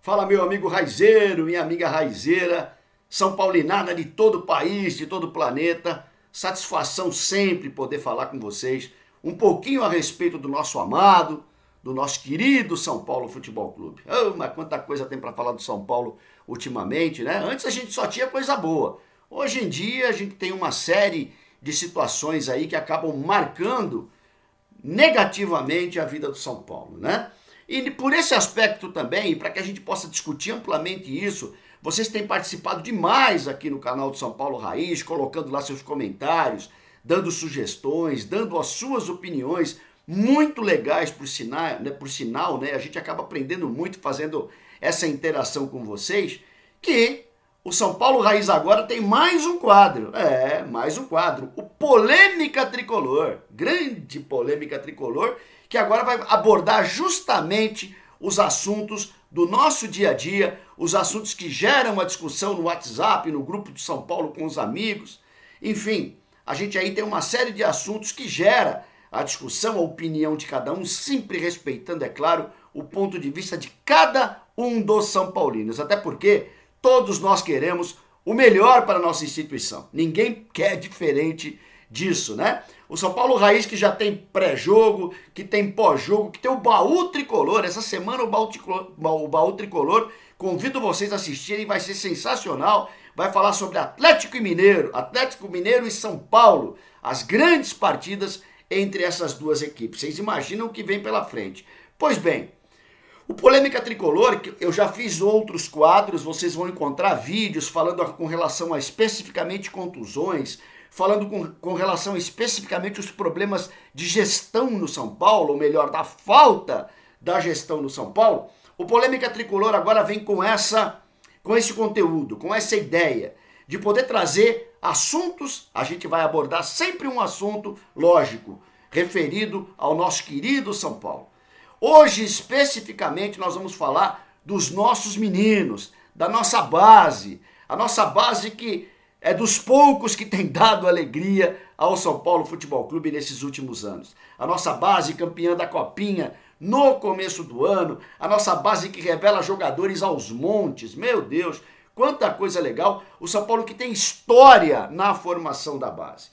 Fala, meu amigo raizeiro, minha amiga raizeira, São Paulinada de todo o país, de todo o planeta. Satisfação sempre poder falar com vocês um pouquinho a respeito do nosso amado, do nosso querido São Paulo Futebol Clube. Oh, mas quanta coisa tem para falar do São Paulo ultimamente, né? Antes a gente só tinha coisa boa. Hoje em dia a gente tem uma série de situações aí que acabam marcando negativamente a vida do São Paulo, né? E por esse aspecto também, e para que a gente possa discutir amplamente isso, vocês têm participado demais aqui no canal do São Paulo Raiz, colocando lá seus comentários, dando sugestões, dando as suas opiniões, muito legais por sinal, né? A gente acaba aprendendo muito fazendo essa interação com vocês, que o São Paulo Raiz agora tem mais um quadro. Mais um quadro. O Polêmica Tricolor. Grande Polêmica Tricolor, que agora vai abordar justamente os assuntos do nosso dia a dia, os assuntos que geram a discussão no WhatsApp, no grupo de São Paulo com os amigos. Enfim, a gente aí tem uma série de assuntos que gera a discussão, a opinião de cada um, sempre respeitando, é claro, o ponto de vista de cada um dos São Paulinos. Até porque todos nós queremos o melhor para a nossa instituição. Ninguém quer diferente disso, né? O São Paulo Raiz que já tem pré-jogo, que tem pós-jogo, que tem o Baú Tricolor. Essa semana o Baú Tricolor, convido vocês a assistirem, vai ser sensacional. Vai falar sobre Atlético Mineiro e São Paulo. As grandes partidas entre essas duas equipes. Vocês imaginam o que vem pela frente. Pois bem, o Polêmica Tricolor, eu já fiz outros quadros, vocês vão encontrar vídeos falando com relação a especificamente contusões, falando com relação a especificamente os problemas de gestão no São Paulo, ou melhor, da falta da gestão no São Paulo. O Polêmica Tricolor agora vem com esse conteúdo, com essa ideia de poder trazer assuntos. A gente vai abordar sempre um assunto, lógico, referido ao nosso querido São Paulo. Hoje, especificamente, nós vamos falar dos nossos meninos, da nossa base. A nossa base que é dos poucos que tem dado alegria ao São Paulo Futebol Clube nesses últimos anos. A nossa base campeã da Copinha no começo do ano. A nossa base que revela jogadores aos montes. Meu Deus, quanta coisa legal. O São Paulo que tem história na formação da base.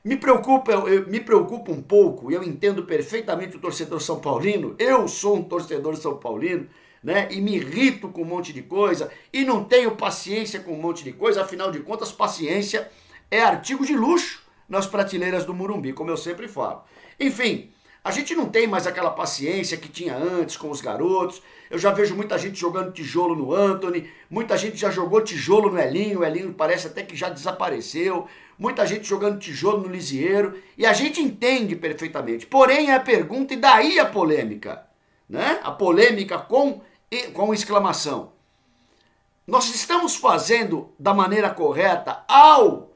Me preocupa um pouco, e eu entendo perfeitamente o torcedor são paulino, eu sou um torcedor são paulino, né? E me irrito com um monte de coisa, e não tenho paciência com um monte de coisa, afinal de contas, paciência é artigo de luxo nas prateleiras do Morumbi, como eu sempre falo. Enfim, a gente não tem mais aquela paciência que tinha antes com os garotos. Eu já vejo muita gente jogando tijolo no Antony, muita gente já jogou tijolo no Elinho, o Elinho parece até que já desapareceu, muita gente jogando tijolo no Lisieiro, e a gente entende perfeitamente. Porém, é a pergunta, e daí a polêmica, né? A polêmica com exclamação. Nós estamos fazendo da maneira correta ao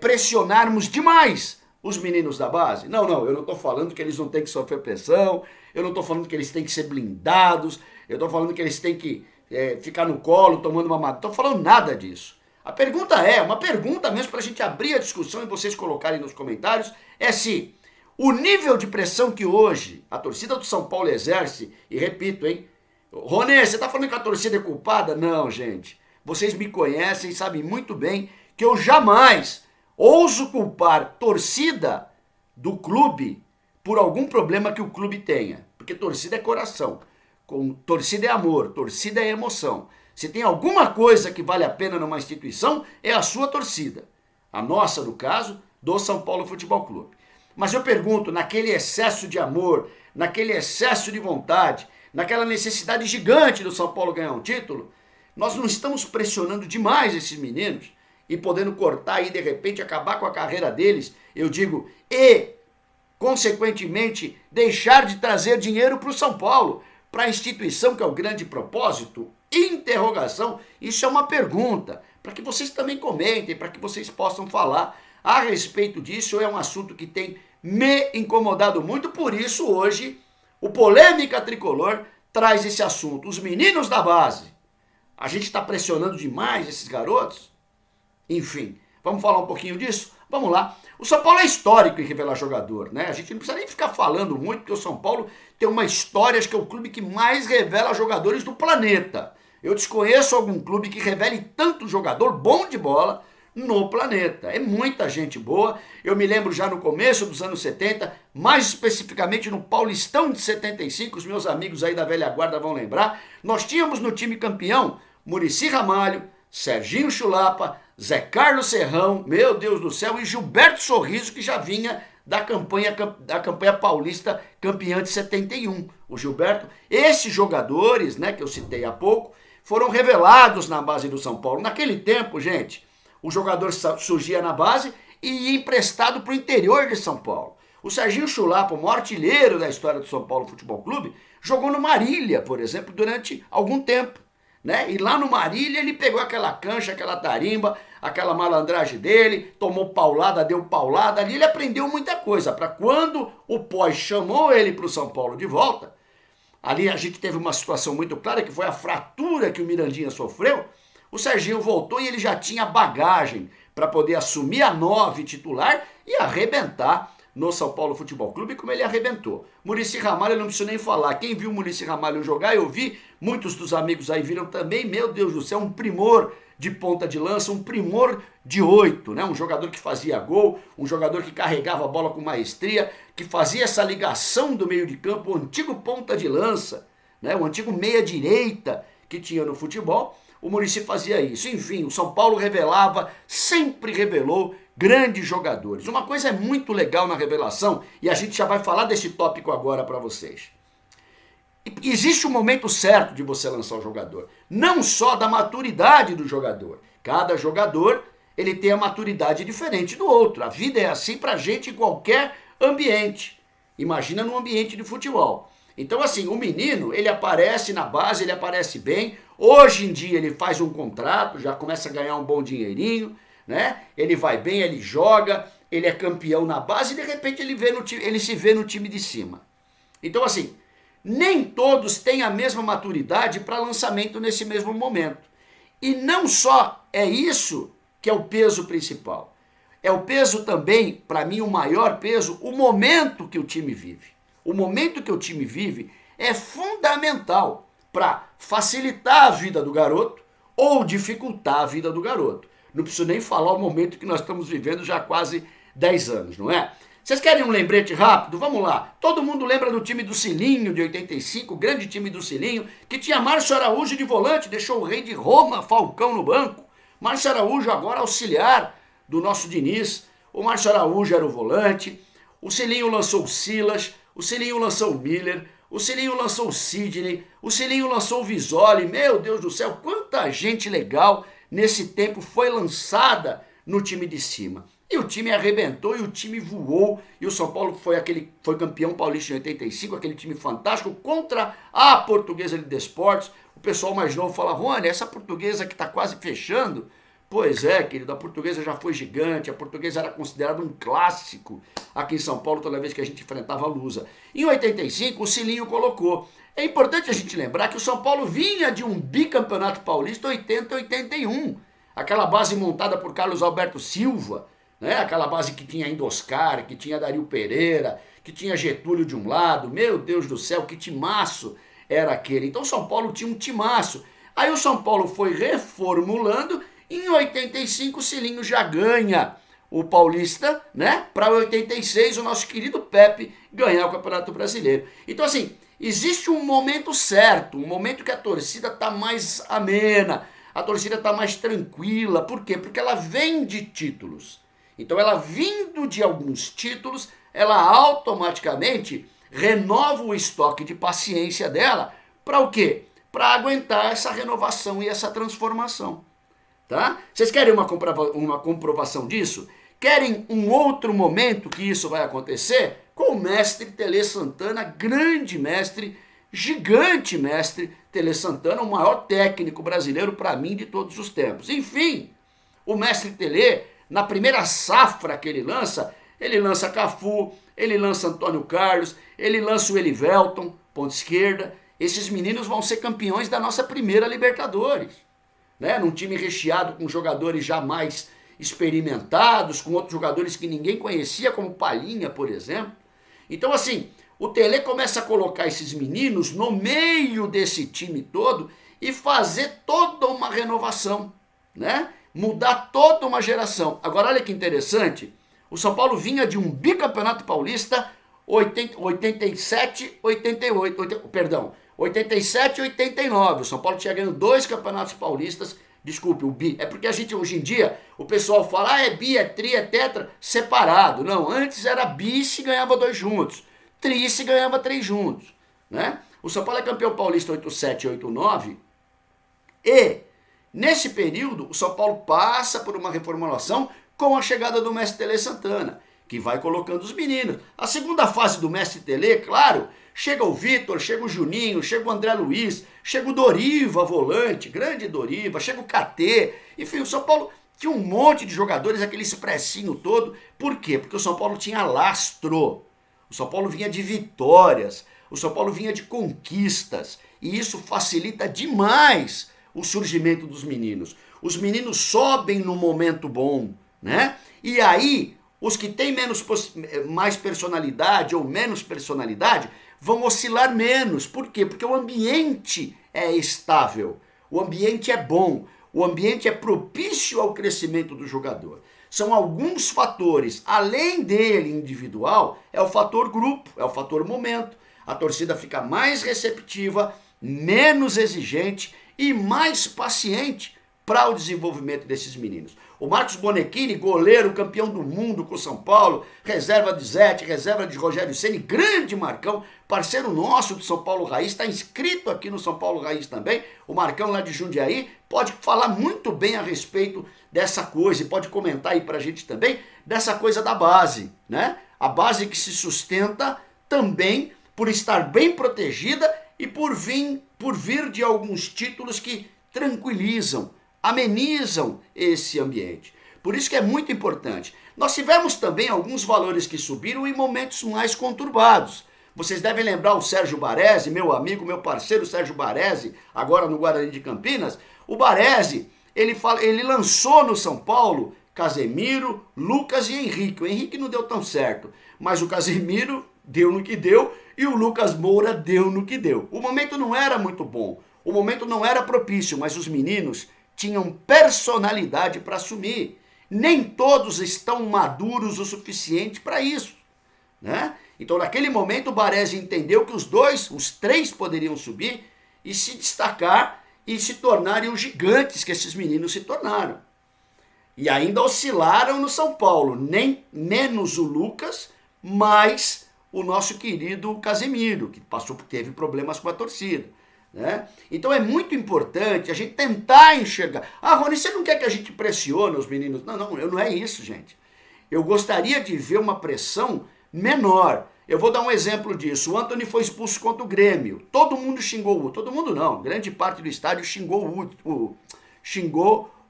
pressionarmos demais os meninos da base? Não, eu não estou falando que eles não têm que sofrer pressão, eu não estou falando que eles têm que ser blindados, eu estou falando que eles têm que ficar no colo tomando uma mamada, não estou falando nada disso. A pergunta uma pergunta mesmo para a gente abrir a discussão e vocês colocarem nos comentários, é se o nível de pressão que hoje a torcida do São Paulo exerce, e repito, hein, Ronê, você está falando que a torcida é culpada? Não, gente, vocês me conhecem e sabem muito bem que eu jamais ouso culpar torcida do clube por algum problema que o clube tenha. Porque torcida é coração, torcida é amor, torcida é emoção. Se tem alguma coisa que vale a pena numa instituição, é a sua torcida. A nossa, no caso, do São Paulo Futebol Clube. Mas eu pergunto, naquele excesso de amor, naquele excesso de vontade, naquela necessidade gigante do São Paulo ganhar um título, nós não estamos pressionando demais esses meninos e podendo cortar e de repente acabar com a carreira deles, eu digo, e consequentemente deixar de trazer dinheiro para o São Paulo, para a instituição que é o grande propósito? Interrogação, isso é uma pergunta, para que vocês também comentem, para que vocês possam falar a respeito disso. É um assunto que tem me incomodado muito, por isso hoje o Polêmica Tricolor traz esse assunto. Os meninos da base, a gente está pressionando demais esses garotos? Enfim, vamos falar um pouquinho disso? Vamos lá. O São Paulo é histórico em revelar jogador, né? A gente não precisa nem ficar falando muito, porque o São Paulo tem uma história, acho que é o clube que mais revela jogadores do planeta. Eu desconheço algum clube que revele tanto jogador bom de bola no planeta. É muita gente boa. Eu me lembro já no começo dos anos 70, mais especificamente no Paulistão de 75, os meus amigos aí da velha guarda vão lembrar, nós tínhamos no time campeão Muricy Ramalho, Serginho Chulapa, Zé Carlos Serrão, meu Deus do céu, e Gilberto Sorriso, que já vinha da campanha paulista campeã de 71. O Gilberto, esses jogadores, né, que eu citei há pouco, foram revelados na base do São Paulo. Naquele tempo, gente, o jogador surgia na base e ia emprestado para o interior de São Paulo. O Serginho Chulapa, o maior artilheiro da história do São Paulo Futebol Clube, jogou no Marília, por exemplo, durante algum tempo. Né? E lá no Marília ele pegou aquela cancha, aquela tarimba, aquela malandragem dele, tomou paulada, deu paulada, ali ele aprendeu muita coisa, para quando o Pós chamou ele para o São Paulo de volta, ali a gente teve uma situação muito clara, que foi a fratura que o Mirandinha sofreu, o Serginho voltou e ele já tinha bagagem para poder assumir a 9 titular e arrebentar no São Paulo Futebol Clube, como ele arrebentou. Muricy Ramalho, eu não preciso nem falar. Quem viu o Muricy Ramalho jogar, eu vi, muitos dos amigos aí viram também, meu Deus do céu, um primor de ponta de lança, um primor de 8, né? Um jogador que fazia gol, um jogador que carregava a bola com maestria, que fazia essa ligação do meio de campo, o antigo ponta de lança, né? O antigo meia-direita que tinha no futebol, o Muricy fazia isso. Enfim, o São Paulo revelava, sempre revelou grandes jogadores. Uma coisa é muito legal na revelação, e a gente já vai falar desse tópico agora para vocês. Existe um momento certo de você lançar o jogador, não só da maturidade do jogador. Cada jogador, ele tem a maturidade diferente do outro. A vida é assim pra gente em qualquer ambiente. Imagina num ambiente de futebol. Então assim, o menino, ele aparece na base, ele aparece bem. Hoje em dia ele faz um contrato, já começa a ganhar um bom dinheirinho, né? Ele vai bem, ele joga, ele é campeão na base e de repente ele se vê no time de cima. Então assim, nem todos têm a mesma maturidade para lançamento nesse mesmo momento. E não só é isso que é o peso principal. É o peso também, para mim o maior peso, o momento que o time vive. O momento que o time vive é fundamental para facilitar a vida do garoto ou dificultar a vida do garoto. Não preciso nem falar o momento que nós estamos vivendo já há quase 10 anos, não é? Vocês querem um lembrete rápido? Vamos lá. Todo mundo lembra do time do Cilinho de 85, o grande time do Cilinho, que tinha Márcio Araújo de volante, deixou o rei de Roma, Falcão, no banco. Márcio Araújo agora auxiliar do nosso Diniz. O Márcio Araújo era o volante. O Cilinho lançou o Silas, o Cilinho lançou o Miller, o Cilinho lançou o Sidney, o Cilinho lançou o Visoli. Meu Deus do céu, quanta gente legal nesse tempo foi lançada no time de cima. E o time arrebentou e o time voou. E o São Paulo foi campeão paulista em 85, aquele time fantástico, contra a Portuguesa de Desportos. O pessoal mais novo fala, Rony, essa Portuguesa que está quase fechando. Pois é, querido, a Portuguesa já foi gigante, a Portuguesa era considerada um clássico aqui em São Paulo toda vez que a gente enfrentava a Lusa. Em 85, o Cilinho colocou. É importante a gente lembrar que o São Paulo vinha de um bicampeonato paulista 80-81. Aquela base montada por Carlos Alberto Silva, né? Aquela base que tinha ainda Oscar, que tinha Dario Pereira, que tinha Getúlio de um lado. Meu Deus do céu, que timaço era aquele. Então o São Paulo tinha um timaço. Aí o São Paulo foi reformulando. Em 85 o Cilinho já ganha o Paulista, né? Para 86 o nosso querido Pepe ganhar o Campeonato Brasileiro. Então assim, existe um momento certo, um momento que a torcida está mais amena, a torcida está mais tranquila. Por quê? Porque ela vem de títulos. Então ela vindo de alguns títulos, ela automaticamente renova o estoque de paciência dela para o quê? Para aguentar essa renovação e essa transformação. Tá? Vocês querem uma comprovação disso? Querem um outro momento que isso vai acontecer? Com o mestre Tele Santana, grande mestre, gigante mestre Tele Santana, o maior técnico brasileiro para mim de todos os tempos. Enfim, o mestre Tele, na primeira safra que ele lança Cafu, ele lança Antônio Carlos, ele lança o Elivelton, ponta esquerda. Esses meninos vão ser campeões da nossa primeira Libertadores. Né? Num time recheado com jogadores já mais experimentados, com outros jogadores que ninguém conhecia, como Palhinha, por exemplo. Então, assim, o Tele começa a colocar esses meninos no meio desse time todo e fazer toda uma renovação, né? Mudar toda uma geração. Agora, olha que interessante, o São Paulo vinha de um bicampeonato paulista 87, 88, perdão, 87 e 89. O São Paulo tinha ganho 2 campeonatos paulistas. Desculpe, o bi. É porque a gente, hoje em dia, o pessoal fala, é bi, é tri, é tetra, separado. Não, antes era bi se ganhava 2 juntos. Tri se ganhava 3 juntos. Né? O São Paulo é campeão paulista 87 e 89. E, nesse período, o São Paulo passa por uma reformulação com a chegada do mestre Tele Santana, que vai colocando os meninos. A segunda fase do mestre Tele, claro, chega o Vitor, chega o Juninho, chega o André Luiz, chega o Doriva, volante, grande Doriva, chega o KT. Enfim, o São Paulo tinha um monte de jogadores, aquele expressinho todo. Por quê? Porque o São Paulo tinha lastro. O São Paulo vinha de vitórias, o São Paulo vinha de conquistas. E isso facilita demais o surgimento dos meninos. Os meninos sobem no momento bom, né? E aí, os que têm mais personalidade ou menos personalidade vão oscilar menos. Por quê? Porque o ambiente é estável, o ambiente é bom, o ambiente é propício ao crescimento do jogador. São alguns fatores, além dele individual, é o fator grupo, é o fator momento. A torcida fica mais receptiva, menos exigente e mais paciente para o desenvolvimento desses meninos. O Marcos Bonettini, goleiro, campeão do mundo com o São Paulo, reserva de Zete, reserva de Rogério Ceni, grande Marcão, parceiro nosso do São Paulo Raiz, está inscrito aqui no São Paulo Raiz também. O Marcão lá de Jundiaí pode falar muito bem a respeito dessa coisa e pode comentar aí pra gente também dessa coisa da base, né? A base que se sustenta também por estar bem protegida e por vir de alguns títulos que tranquilizam, amenizam esse ambiente. Por isso que é muito importante. Nós tivemos também alguns valores que subiram em momentos mais conturbados. Vocês devem lembrar o Sérgio Baresi, meu amigo, meu parceiro Sérgio Baresi, agora no Guarani de Campinas. O Baresi, ele lançou no São Paulo Casemiro, Lucas e Henrique. O Henrique não deu tão certo, mas o Casemiro deu no que deu e o Lucas Moura deu no que deu. O momento não era muito bom, o momento não era propício, mas os meninos tinham personalidade para assumir. Nem todos estão maduros o suficiente para isso, né? Então, naquele momento, o Baresi entendeu que os 3 poderiam subir e se destacar e se tornarem os gigantes que esses meninos se tornaram. E ainda oscilaram no São Paulo, nem menos o Lucas, mas o nosso querido Casemiro, que teve problemas com a torcida. Né? Então é muito importante a gente tentar enxergar. Ah, Rony, você não quer que a gente pressione os meninos? Não é isso, gente. Eu gostaria de ver uma pressão menor. Eu vou dar um exemplo disso. O Antony foi expulso contra o Grêmio. Todo mundo xingou, todo mundo não, grande parte do estádio xingou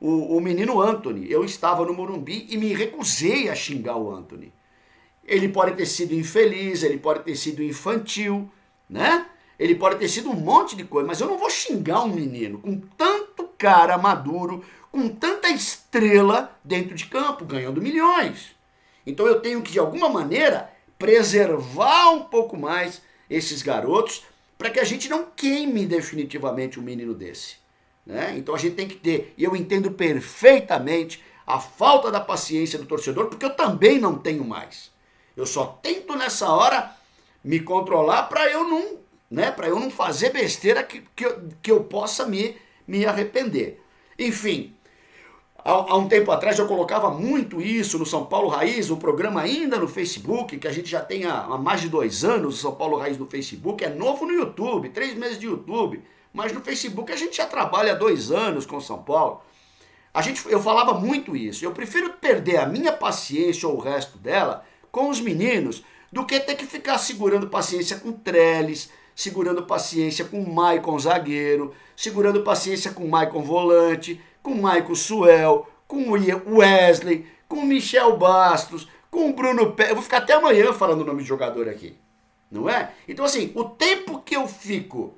o menino Antony. Eu estava no Morumbi e me recusei a xingar o Antony. Ele pode ter sido infeliz, ele pode ter sido infantil, né? Ele pode ter sido um monte de coisa, mas eu não vou xingar um menino com tanto cara maduro, com tanta estrela dentro de campo, ganhando milhões. Então eu tenho que, de alguma maneira, preservar um pouco mais esses garotos para que a gente não queime definitivamente um menino desse. Né? Então a gente tem que ter, e eu entendo perfeitamente a falta da paciência do torcedor, porque eu também não tenho mais. Eu só tento nessa hora me controlar para eu não fazer besteira que eu possa me arrepender. Enfim, há um tempo atrás eu colocava muito isso no São Paulo Raiz, um programa ainda no Facebook, que a gente já tem há mais de 2 anos, o São Paulo Raiz no Facebook, é novo no YouTube, 3 meses de YouTube, mas no Facebook a gente já trabalha há 2 anos com o São Paulo. Eu falava muito isso, eu prefiro perder a minha paciência ou o resto dela com os meninos, do que ter que ficar segurando paciência com Trellis, segurando paciência com o Maicon zagueiro, segurando paciência com o Maicon volante, com o Maicon Suel, com o Wesley, com o Michel Bastos, com o Bruno Pérez. Eu vou ficar até amanhã falando o nome de jogador aqui, não é? Então assim, o tempo que eu fico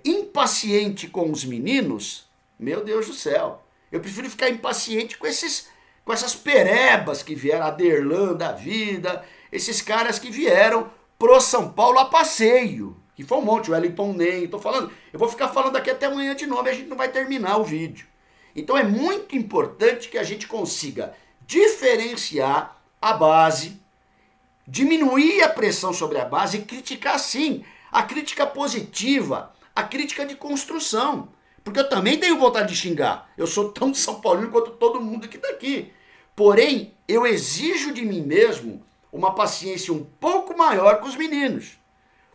impaciente com os meninos, meu Deus do céu, Eu prefiro ficar impaciente com essas perebas que vieram, a Derlan da vida, esses caras que vieram pro São Paulo a passeio. Que foi um monte, o Wellington Ney, tô falando. Eu vou ficar falando aqui até amanhã de novo e a gente não vai terminar o vídeo. Então é muito importante que a gente consiga diferenciar a base, diminuir a pressão sobre a base e criticar sim. A crítica positiva, a crítica de construção. Porque eu também tenho vontade de xingar. Eu sou tão de São Paulino quanto todo mundo que está aqui. Porém, eu exijo de mim mesmo uma paciência um pouco maior com os meninos.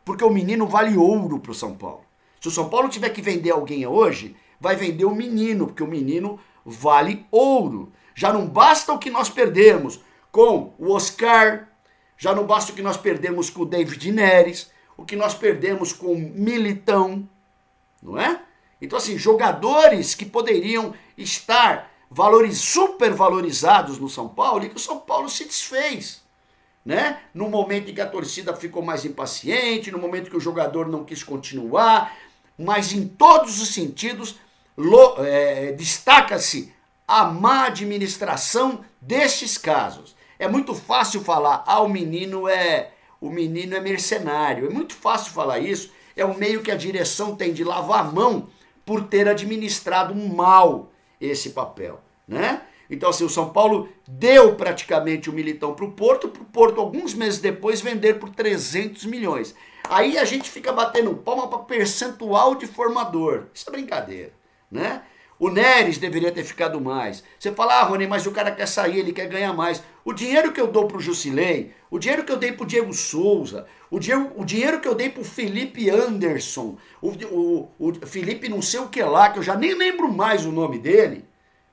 Porque o menino vale ouro para o São Paulo. Se o São Paulo tiver que vender alguém hoje, vai vender o menino, porque o menino vale ouro. Já não basta o que nós perdemos com o Oscar, já não basta o que nós perdemos com o David Neres, o que nós perdemos com o Militão, não é? Então, assim, jogadores que poderiam estar supervalorizados no São Paulo e que o São Paulo se desfez, né? No momento em que a torcida ficou mais impaciente, no momento que o jogador não quis continuar, mas em todos os sentidos destaca-se a má administração destes casos. É muito fácil falar, o menino é mercenário. É muito fácil falar isso. É o meio que a direção tem de lavar a mão por ter administrado mal esse papel, né? Então, assim, o São Paulo deu praticamente o Militão para o Porto, alguns meses depois, vender por 300 milhões. Aí a gente fica batendo palma para percentual de formador. Isso é brincadeira, né? O Neres deveria ter ficado mais. Você fala, Rony, mas o cara quer sair, ele quer ganhar mais. O dinheiro que eu dou pro Jusilei, o dinheiro que eu dei pro Diego Souza, o dinheiro que eu dei pro Felipe Anderson, o Felipe não sei o que lá, que eu já nem lembro mais o nome dele,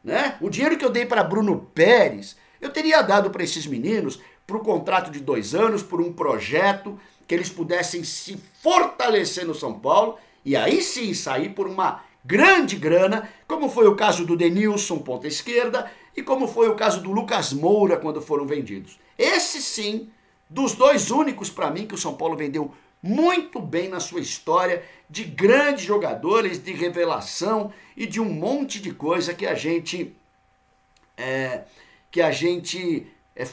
né? O dinheiro que eu dei para Bruno Pérez, eu teria dado para esses meninos por um contrato de 2 anos, por um projeto que eles pudessem se fortalecer no São Paulo e aí sim sair por uma grande grana, como foi o caso do Denilson, ponta esquerda, e como foi o caso do Lucas Moura quando foram vendidos. Esse sim, dos 2 únicos para mim que o São Paulo vendeu muito bem na sua história, de grandes jogadores, de revelação e de um monte de coisa que a gente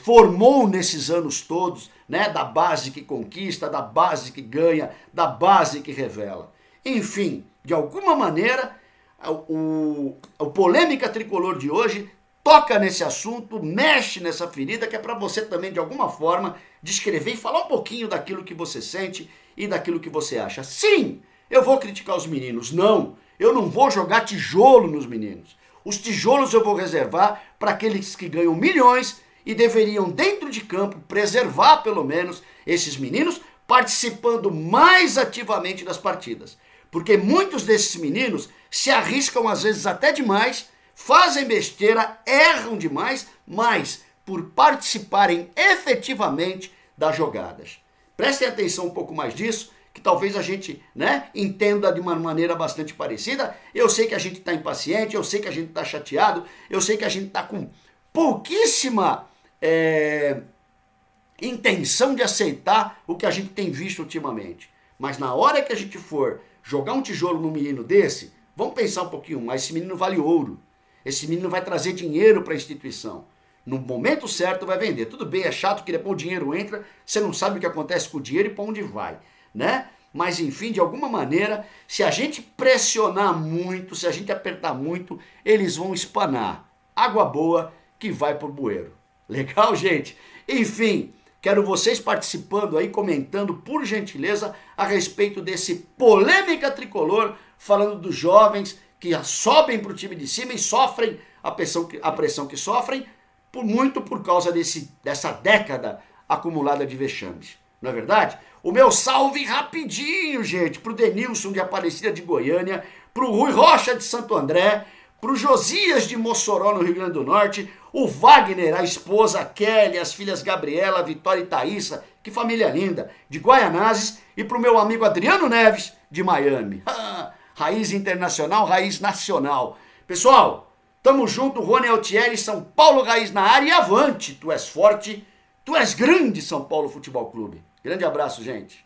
formou nesses anos todos, né? Da base que conquista, da base que ganha, da base que revela. Enfim, de alguma maneira, o Polêmica Tricolor de hoje toca nesse assunto, mexe nessa ferida, que é para você também, de alguma forma, descrever e falar um pouquinho daquilo que você sente e daquilo que você acha. Sim, eu vou criticar os meninos. Não, eu não vou jogar tijolo nos meninos. Os tijolos eu vou reservar para aqueles que ganham milhões e deveriam, dentro de campo, preservar, pelo menos, esses meninos, participando mais ativamente das partidas. Porque muitos desses meninos se arriscam, às vezes, até demais, fazem besteira, erram demais, mas por participarem efetivamente das jogadas. Prestem atenção um pouco mais disso, que talvez a gente, né, entenda de uma maneira bastante parecida. Eu sei que a gente está impaciente, eu sei que a gente está chateado, eu sei que a gente está com pouquíssima intenção de aceitar o que a gente tem visto ultimamente. Mas na hora que a gente for jogar um tijolo num menino desse, vamos pensar um pouquinho mais. Esse menino vale ouro. Esse menino vai trazer dinheiro para a instituição. No momento certo vai vender. Tudo bem, é chato que depois o dinheiro entra, você não sabe o que acontece com o dinheiro e para onde vai, né? Mas enfim, de alguma maneira, se a gente pressionar muito, se a gente apertar muito, eles vão espanar. Água boa que vai pro bueiro. Legal, gente? Enfim, quero vocês participando aí, comentando, por gentileza, a respeito desse Polêmica Tricolor, falando dos jovens que sobem para o time de cima e sofrem a pressão que sofrem, muito por causa dessa década acumulada de vexames. Não é verdade? O meu salve rapidinho, gente, pro Denilson de Aparecida de Goiânia, pro Rui Rocha de Santo André, pro Josias de Mossoró, no Rio Grande do Norte, o Wagner, a esposa, a Kelly, as filhas Gabriela, Vitória e Thaísa, que família linda, de Guaianazes, e pro meu amigo Adriano Neves, de Miami. Raiz internacional, raiz nacional. Pessoal, tamo junto, Rony Altieri, São Paulo Raiz na área e avante. Tu és forte, tu és grande, São Paulo Futebol Clube. Grande abraço, gente.